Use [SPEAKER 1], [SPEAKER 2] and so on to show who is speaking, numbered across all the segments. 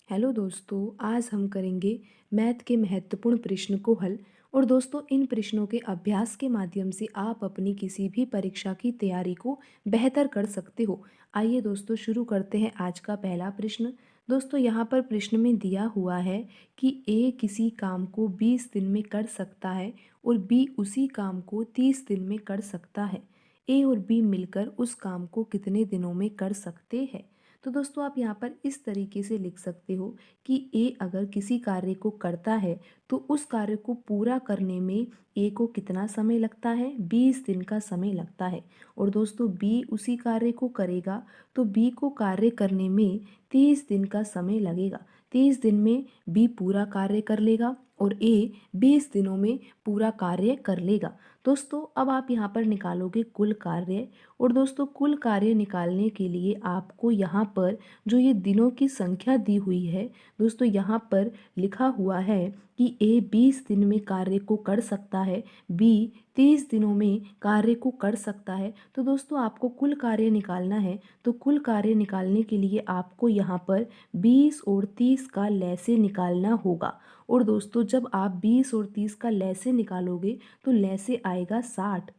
[SPEAKER 1] Hello दोस्तों, आज हम करेंगे मैथ के महत्वपूर्ण प्रश्न को हल। और दोस्तों, इन प्रश्नों के अभ्यास के माध्यम से आप अपनी किसी भी परीक्षा की तैयारी को बेहतर कर सकते हो। आइए दोस्तों, शुरू करते हैं आज का पहला प्रश्न। दोस्तों, यहाँ पर प्रश्न में दिया हुआ है कि ए किसी काम को 20 दिन में कर सकता है और बी उसी काम को 30 दिन में कर सकता है। ए और बी मिलकर उस काम को कितने दिनों में कर सकते हैं? तो दोस्तों, आप यहाँ पर इस तरीके से लिख सकते हो कि ए अगर किसी कार्य को करता है तो उस कार्य को पूरा करने में ए को कितना समय लगता है? 20 दिन का समय लगता है। और दोस्तों, बी उसी कार्य को करेगा तो बी को कार्य करने में 30 दिन का समय लगेगा। 30 दिन में बी पूरा कार्य कर लेगा और ए 20 दिनों में पूरा कार्य कर लेगा। दोस्तों, अब आप यहाँ पर निकालोगे कुल कार्य। और दोस्तों, कुल कार्य निकालने के लिए आपको यहाँ पर जो ये दिनों की संख्या दी हुई है, दोस्तों यहाँ पर लिखा हुआ है कि ए 20 दिन में कार्य को कर सकता है, बी 30 दिनों में कार्य को कर सकता है। तो दोस्तों, आपको कुल कार्य निकालना है, तो कुल कार्य निकालने के लिए आपको यहाँ पर 20 और 30 का लैसे निकालना होगा। और दोस्तों, जब आप 20 और 30 का लैसे निकालोगे तो लैसे आएगा 60।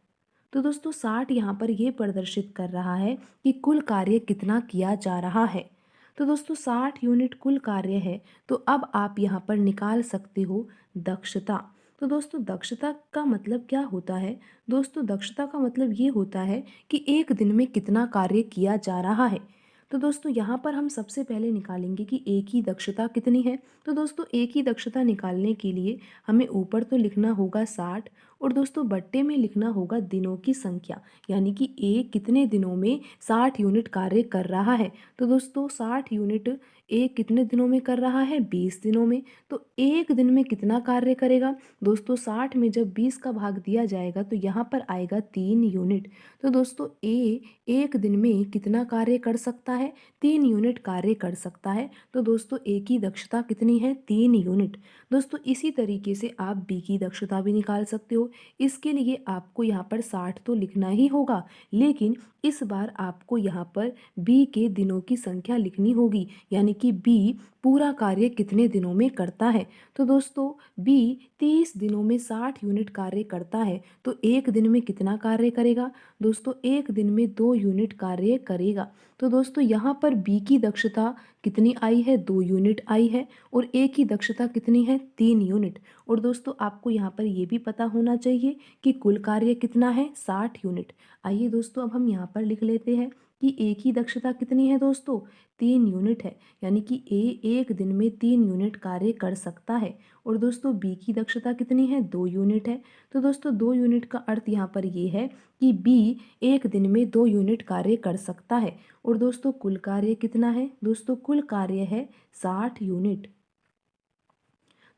[SPEAKER 1] तो दोस्तों, 60 यहाँ पर ये प्रदर्शित कर रहा है कि कुल कार्य कितना किया जा रहा है। तो दोस्तों, 60 यूनिट कुल कार्य है। तो अब आप यहाँ पर निकाल सकते हो दक्षता। तो दोस्तों, दक्षता का मतलब क्या होता है? दोस्तों, दक्षता का मतलब ये होता है कि एक दिन में कितना कार्य किया जा रहा है। तो दोस्तों, यहाँ पर हम सबसे पहले निकालेंगे कि ए की दक्षता कितनी है। तो दोस्तों, ए की दक्षता निकालने के लिए हमें ऊपर तो लिखना होगा 60 और दोस्तों बट्टे में लिखना होगा दिनों की संख्या, यानी कि ए कितने दिनों में 60 यूनिट कार्य कर रहा है। तो दोस्तों, 60 यूनिट ए कितने दिनों में कर रहा है? 20 दिनों में। तो एक दिन में कितना कार्य करेगा? दोस्तों, 60 में जब 20 का भाग दिया जाएगा तो यहाँ पर आएगा 3 यूनिट। तो दोस्तों, ए एक दिन में कितना कार्य कर सकता है? 3 यूनिट कार्य कर सकता है। तो दोस्तों, ए की दक्षता कितनी है? 3 यूनिट। दोस्तों, इसी तरीके से आप बी की दक्षता भी निकाल सकते हो। इसके लिए आपको यहाँ पर 60 तो लिखना ही होगा, लेकिन इस बार आपको यहाँ पर बी के दिनों की संख्या लिखनी होगी, यानी कि बी पूरा कार्य कितने दिनों में करता है। तो दोस्तों, बी 30 दिनों में 60 यूनिट कार्य करता है, तो एक दिन में कितना कार्य करेगा? दोस्तों, एक दिन में 2 यूनिट कार्य करेगा। तो दोस्तों, यहाँ पर बी की दक्षता कितनी आई है? 2 यूनिट आई है। और ए की दक्षता कितनी है? 3 यूनिट। और दोस्तों, आपको यहाँ पर ये भी पता होना चाहिए कि कुल कार्य कितना है? 60 यूनिट। आइए दोस्तों, अब हम यहाँ पर लिख लेते हैं कि ए की दक्षता कितनी है दोस्तों? 3 यूनिट है, यानी कि ए एक दिन में 3 यूनिट कार्य कर सकता है। और दोस्तों, बी की दक्षता कितनी है? 2 यूनिट है। तो दोस्तों, 2 यूनिट का अर्थ यहाँ पर ये है कि बी एक दिन में 2 यूनिट कार्य कर सकता है। और दोस्तों, कुल कार्य कितना है? दोस्तों, कुल कार्य है 60 यूनिट।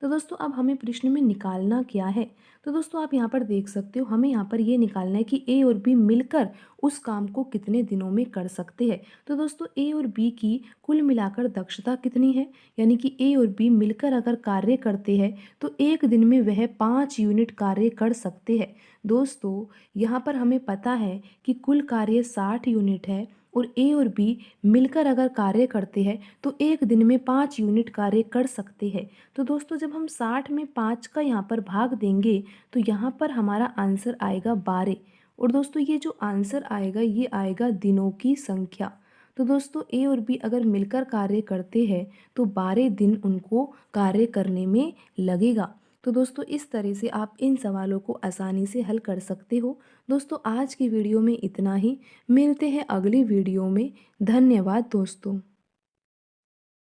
[SPEAKER 1] तो दोस्तों, अब हमें प्रश्न में निकालना क्या है? तो दोस्तों, आप यहाँ पर देख सकते हो, हमें यहाँ पर ये निकालना है कि ए और बी मिलकर उस काम को कितने दिनों में कर सकते हैं। तो दोस्तों, ए और बी की कुल मिलाकर दक्षता कितनी है? यानी कि ए और बी मिलकर अगर कार्य करते हैं तो एक दिन में वह 5 यूनिट कार्य कर सकते हैं। दोस्तों, यहाँ पर हमें पता है कि कुल कार्य 60 यूनिट है और ए और बी मिलकर अगर कार्य करते हैं तो एक दिन में 5 यूनिट कार्य कर सकते हैं। तो दोस्तों, जब हम 60 में 5 का यहाँ पर भाग देंगे तो यहाँ पर हमारा आंसर आएगा 12। और दोस्तों, ये जो आंसर आएगा ये आएगा दिनों की संख्या। तो दोस्तों, ए और बी अगर मिलकर कार्य करते हैं तो 12 दिन उनको कार्य करने में लगेगा। तो दोस्तों, इस तरह से आप इन सवालों को आसानी से हल कर सकते हो। दोस्तों, आज की वीडियो में इतना ही। मिलते हैं अगली वीडियो में। धन्यवाद दोस्तों।